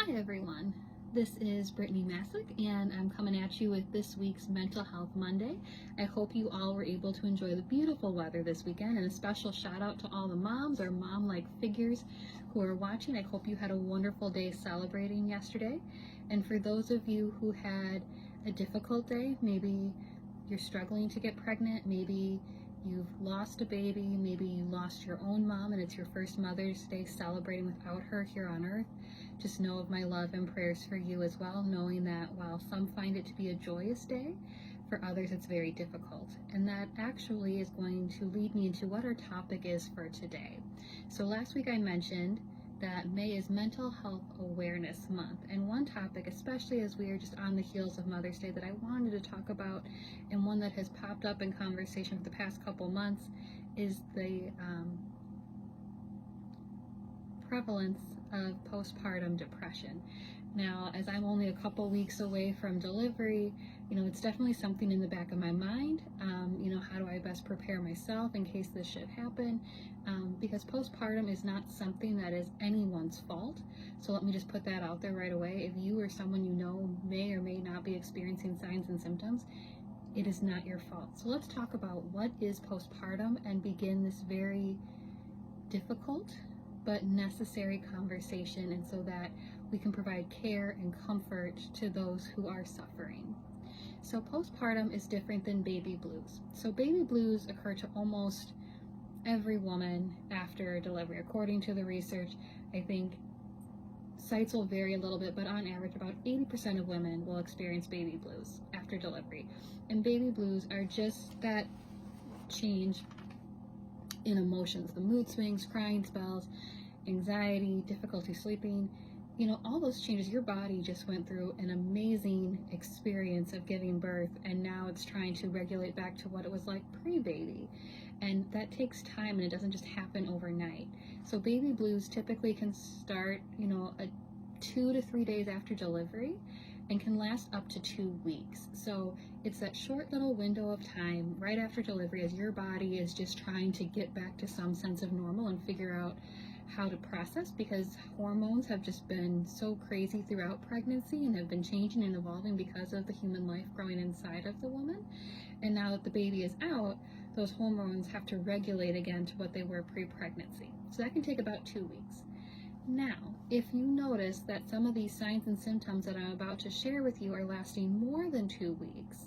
Hi everyone, this is Brittany and I'm coming at you with this week's Mental Health Monday. I hope you all were able to enjoy the beautiful weather this weekend, and a special shout out to all the moms or mom-like figures who are watching. I hope you had a wonderful day celebrating yesterday. And for those of you who had a difficult day, maybe you're struggling to get pregnant, maybe you've lost a baby, maybe you lost your own mom and it's your first Mother's Day celebrating without her here on earth, just know of my love and prayers for you as well, knowing that while some find it to be a joyous day, for others it's very difficult. And that actually is going to lead me into what our topic is for today. So last week I mentioned that May is Mental Health Awareness Month, and one topic, especially as we are just on the heels of Mother's Day, that I wanted to talk about, and one that has popped up in conversation for the past couple months, is the prevalence of postpartum depression. Now, as I'm only a couple weeks away from delivery, it's definitely something in the back of my mind. How do I best prepare myself in case this should happen? Because postpartum is not something that is anyone's fault. So let me just put that out there right away. If you or someone you know may or may not be experiencing signs and symptoms, it is not your fault. So let's talk about what is postpartum and begin this very difficult but necessary conversation, and so that we can provide care and comfort to those who are suffering. So postpartum is different than baby blues. So baby blues occur to almost every woman after delivery. According to the research, I think sites will vary a little bit, but on average about 80% of women will experience baby blues after delivery. And baby blues are just that change in emotions, the mood swings, crying spells, anxiety, difficulty sleeping, all those changes. Your body just went through an amazing experience of giving birth, and now it's trying to regulate back to what it was like pre-baby. And that takes time, and it doesn't just happen overnight. So baby blues typically can start, 2 to 3 days after delivery, and can last up to 2 weeks. So it's that short little window of time right after delivery, as your body is just trying to get back to some sense of normal and figure out how to process, because hormones have just been so crazy throughout pregnancy and have been changing and evolving because of the human life growing inside of the woman. And now that the baby is out, those hormones have to regulate again to what they were pre-pregnancy. So that can take about 2 weeks. Now, if you notice that some of these signs and symptoms that I'm about to share with you are lasting more than 2 weeks,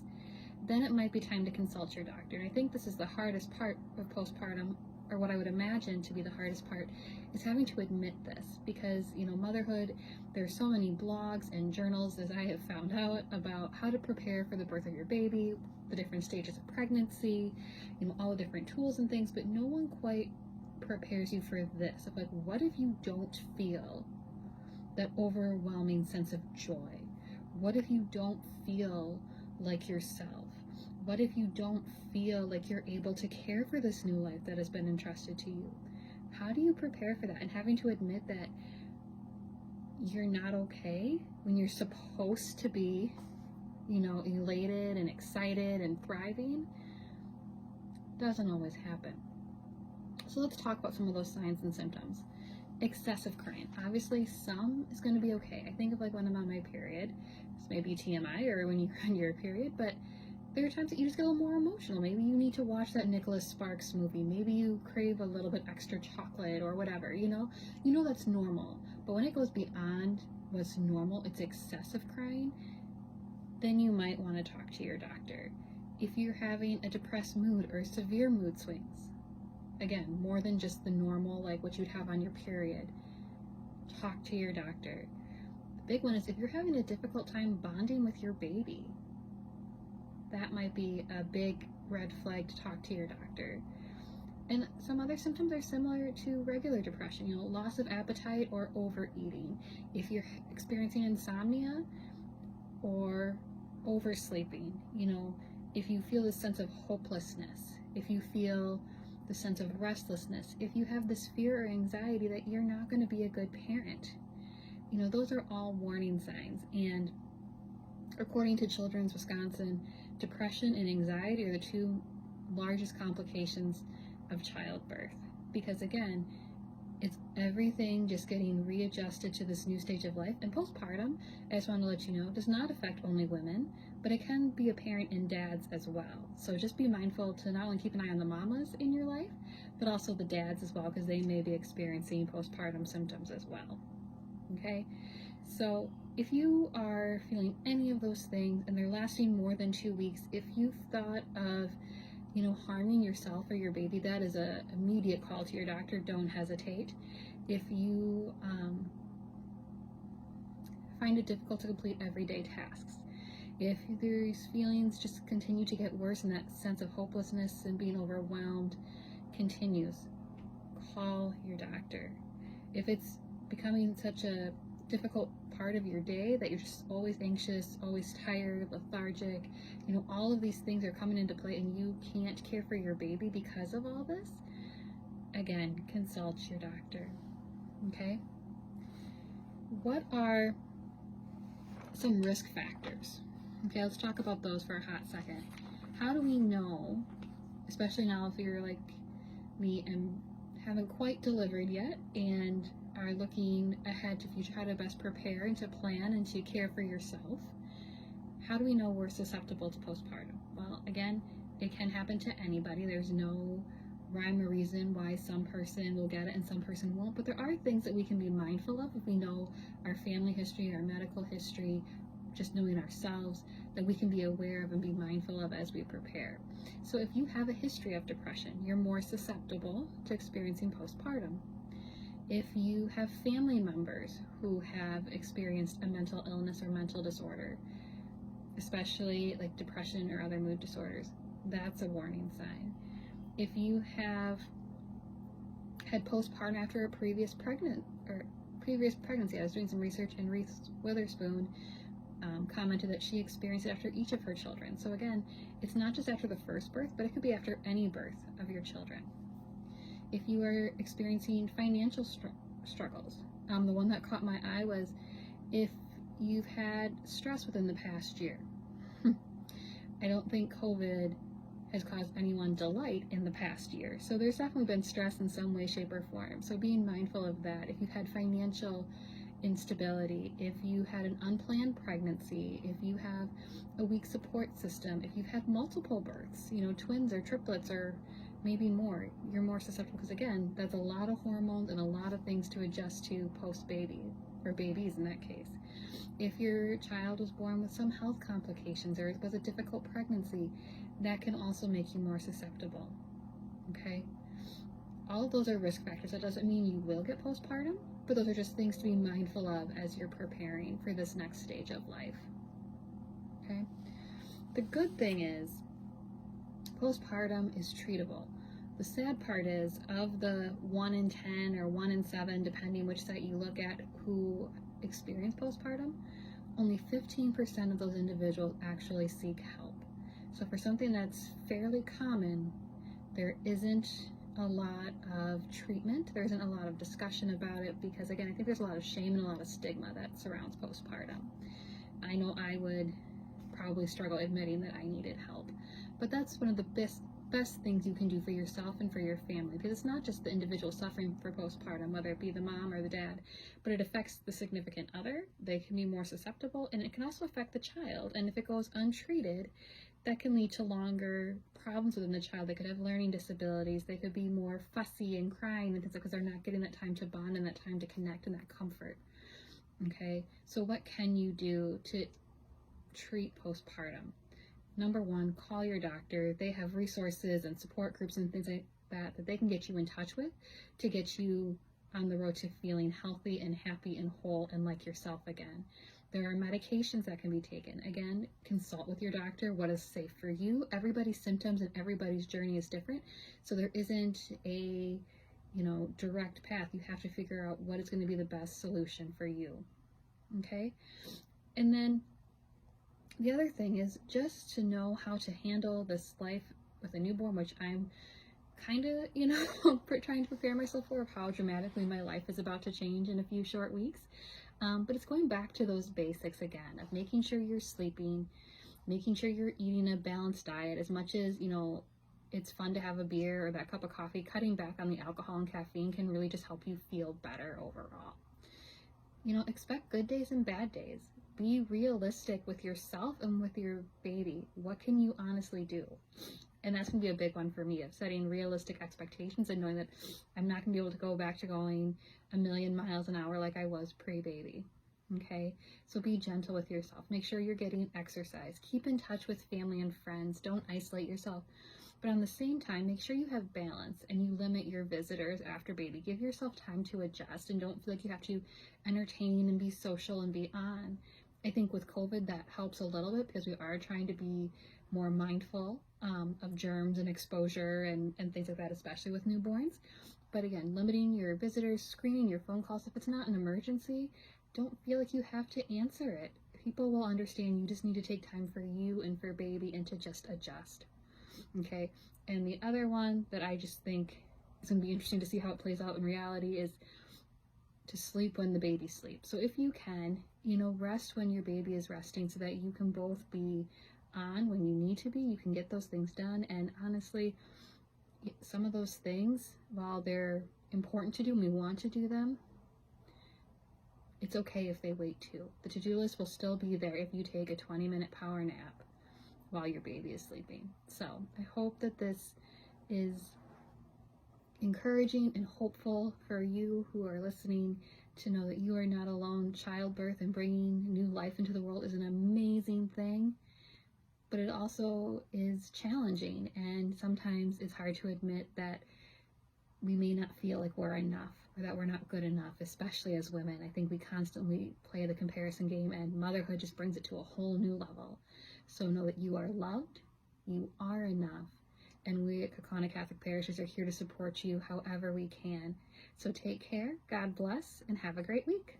then it might be time to consult your doctor. And I think this is the hardest part of postpartum, or what I would imagine to be the hardest part, is having to admit this, because motherhood, there's so many blogs and journals, as I have found out, about how to prepare for the birth of your baby, the different stages of pregnancy, all the different tools and things, but no one quite prepares you for this, of like, what if you don't feel that overwhelming sense of joy? What if you don't feel like yourself? What if you don't feel like you're able to care for this new life that has been entrusted to you? How do you prepare for that? And having to admit that you're not okay when you're supposed to be, elated and excited and thriving, doesn't always happen. So let's talk about some of those signs and symptoms. Excessive crying. Obviously, some is going to be okay. I think of like when I'm on my period, this may be TMI, or when you're on your period, but there are times that you just get a little more emotional. Maybe you need to watch that Nicholas Sparks movie. Maybe you crave a little bit extra chocolate or whatever, that's normal. But when it goes beyond what's normal, it's excessive crying, then you might want to talk to your doctor. If you're having a depressed mood or severe mood swings, again, more than just the normal, like what you'd have on your period, talk to your doctor. The big one is if you're having a difficult time bonding with your baby, that might be a big red flag to talk to your doctor. And some other symptoms are similar to regular depression, loss of appetite or overeating. If you're experiencing insomnia or oversleeping, if you feel this sense of hopelessness, if you feel the sense of restlessness, if you have this fear or anxiety that you're not going to be a good parent, those are all warning signs. And according to Children's Wisconsin, depression and anxiety are the two largest complications of childbirth, because again, It's everything just getting readjusted to this new stage of life. And postpartum, I just want to let you know, does not affect only women, but it can be apparent in dads as well. So just be mindful to not only keep an eye on the mamas in your life, but also the dads as well, because they may be experiencing postpartum symptoms as well. Okay? So if you are feeling any of those things and they're lasting more than 2 weeks, if you've thought of harming yourself or your baby, that is an immediate call to your doctor. Don't hesitate. If you find it difficult to complete everyday tasks, if these feelings just continue to get worse and that sense of hopelessness and being overwhelmed continues, call your doctor. If it's becoming such a difficult part of your day that you're just always anxious, always tired, lethargic, all of these things are coming into play and you can't care for your baby because of all this, again, consult your doctor. Okay? What are some risk factors? Okay, let's talk about those for a hot second. How do we know, especially now if you're like me and haven't quite delivered yet and are looking ahead to future, how to best prepare and to plan and to care for yourself? How do we know we're susceptible to postpartum? Well, again, it can happen to anybody. There's no rhyme or reason why some person will get it and some person won't, but there are things that we can be mindful of if we know our family history, our medical history, just knowing ourselves, that we can be aware of and be mindful of as we prepare. So if you have a history of depression, you're more susceptible to experiencing postpartum. If you have family members who have experienced a mental illness or mental disorder, especially like depression or other mood disorders, that's a warning sign. If you have had postpartum after a previous pregnancy, I was doing some research and Reese Witherspoon commented that she experienced it after each of her children. So again, it's not just after the first birth, but it could be after any birth of your children. If you are experiencing financial struggles, the one that caught my eye was if you've had stress within the past year. I don't think COVID has caused anyone delight in the past year. So there's definitely been stress in some way, shape, or form. So being mindful of that. If you've had financial instability, if you had an unplanned pregnancy, if you have a weak support system, if you've had multiple births, twins or triplets or maybe more, you're more susceptible, because again, that's a lot of hormones and a lot of things to adjust to post-baby, or babies in that case. If your child was born with some health complications or it was a difficult pregnancy, that can also make you more susceptible. Okay? All of those are risk factors. That doesn't mean you will get postpartum, but those are just things to be mindful of as you're preparing for this next stage of life. Okay? The good thing is, postpartum is treatable. The sad part is, of the 1 in 10 or 1 in 7, depending which site you look at, who experience postpartum, only 15% of those individuals actually seek help. So for something that's fairly common, there isn't a lot of treatment. There isn't a lot of discussion about it because, again, I think there's a lot of shame and a lot of stigma that surrounds postpartum. I know I would probably struggle admitting that I needed help. But that's one of the best things you can do for yourself and for your family, because it's not just the individual suffering for postpartum, whether it be the mom or the dad, but it affects the significant other. They can be more susceptible, and it can also affect the child. And if it goes untreated, that can lead to longer problems within the child. They could have learning disabilities. They could be more fussy and crying and things because they're not getting that time to bond and that time to connect and that comfort. Okay, so what can you do to treat postpartum? Number one, call your doctor. They have resources and support groups and things like that they can get you in touch with to get you on the road to feeling healthy and happy and whole and like yourself again. There are medications that can be taken. Again, consult with your doctor what is safe for you. Everybody's symptoms and everybody's journey is different, so there isn't a direct path. You have to figure out what is going to be the best solution for you. Okay? And then the other thing is just to know how to handle this life with a newborn, which I'm kind of, trying to prepare myself for, of how dramatically my life is about to change in a few short weeks. But it's going back to those basics again, of making sure you're sleeping, making sure you're eating a balanced diet as much as, it's fun to have a beer or that cup of coffee. Cutting back on the alcohol and caffeine can really just help you feel better overall. Expect good days and bad days. Be realistic with yourself and with your baby. What can you honestly do? And that's going to be a big one for me, of setting realistic expectations and knowing that I'm not going to be able to go back to going a million miles an hour like I was pre-baby. Okay, so be gentle with yourself. Make sure you're getting exercise. Keep in touch with family and friends. Don't isolate yourself. But on the same time, make sure you have balance and you limit your visitors after baby. Give yourself time to adjust and don't feel like you have to entertain and be social and be on. I think with COVID that helps a little bit because we are trying to be more mindful of germs and exposure and things like that, especially with newborns. But again, limiting your visitors, screening your phone calls. If it's not an emergency, don't feel like you have to answer it. People will understand. You just need to take time for you and for baby and to just adjust. Okay, and the other one that I just think is going to be interesting to see how it plays out in reality is to sleep when the baby sleeps. So if you can, rest when your baby is resting so that you can both be on when you need to be. You can get those things done. And honestly, some of those things, while they're important to do and we want to do them, it's okay if they wait too. The to-do list will still be there if you take a 20-minute power nap while your baby is sleeping. So I hope that this is encouraging and hopeful for you who are listening to know that you are not alone. Childbirth and bringing new life into the world is an amazing thing, but it also is challenging, and sometimes it's hard to admit that we may not feel like we're enough or that we're not good enough, especially as women. I think we constantly play the comparison game, and motherhood just brings it to a whole new level. So know that you are loved, you are enough, and we at Kaukauna Catholic Parishes are here to support you however we can. So take care, God bless, and have a great week.